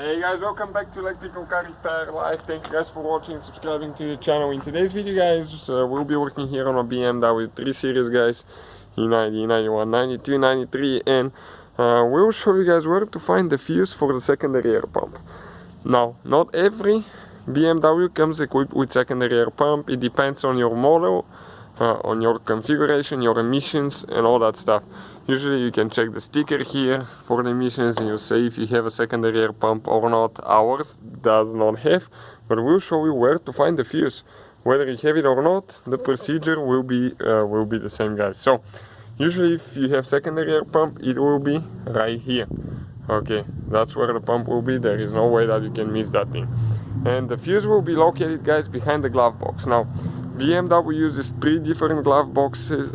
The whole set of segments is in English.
Hey guys, welcome back to Electrical Car Repair Live. Thank you guys for watching and subscribing to the channel. In today's video guys, we'll be working here on a BMW 3 Series guys, E90, E91, 92, 93, and we'll show you guys where to find the fuse for the secondary air pump. Now, not every BMW comes equipped with secondary air pump. It depends on your model, on your configuration, your emissions and all that stuff. Usually you can check the sticker here for the emissions and you'll say if you have a secondary air pump or not. Ours does not have, but we'll show you where to find the fuse. Whether you have it or not, the procedure will be the same guys. So usually if you have secondary air pump, it will be right here. Okay, that's where the pump will be. There is no way that you can miss that thing. And the fuse will be located guys behind the glove box. Now BMW uses 3 different glove boxes,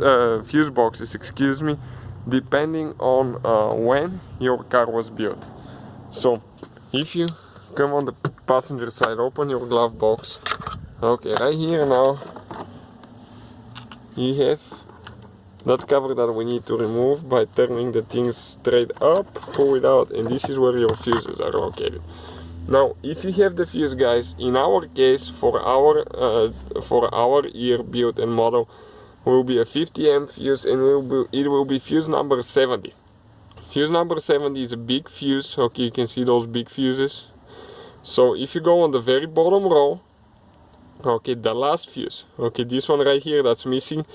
fuse boxes, excuse me, depending on when your car was built. So if you come on the passenger side, open your glove box. Okay, right here now you have that cover that we need to remove by turning the thing straight up, pull it out, and this is where your fuses are located. Now if you have the fuse guys, in our case for our year build and model will be a 50 amp fuse, and it will be fuse number 70. Fuse number 70 is a big fuse. Okay, you can see those big fuses. So if you go on the very bottom row, okay, the last fuse, okay, this one right here that's missing,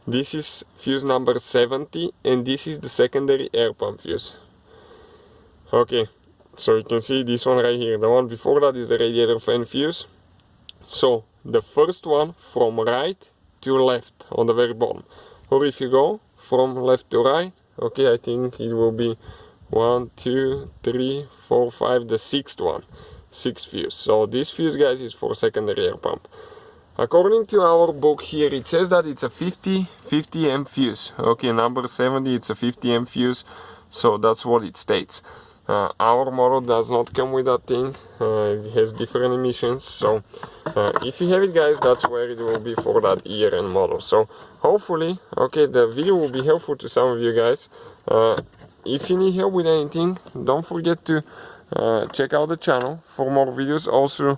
this is fuse number 70, and this is the secondary air pump fuse. Okay, so you can see this one right here, the one before that is the radiator fan fuse. So the first one from right to left on the very bottom, or if you go from left to right, okay, I think it will be 1, 2, 3, 4, 5, the 6th one, 6th fuse. So this fuse guys is for secondary air pump. According to our book here, it says that it's a 50 amp fuse. Okay, number 70, it's a 50 amp fuse, so that's what it states. Our model does not come with that thing. It has different emissions, so if you have it guys, that's where it will be for that year and model. So hopefully, okay, the video will be helpful to some of you guys. If you need help with anything, don't forget to check out the channel for more videos. Also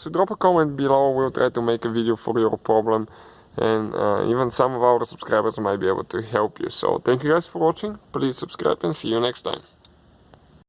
drop a comment below. We'll try to make a video for your problem, and even some of our subscribers might be able to help you. So thank you guys for watching. Please subscribe and see you next time.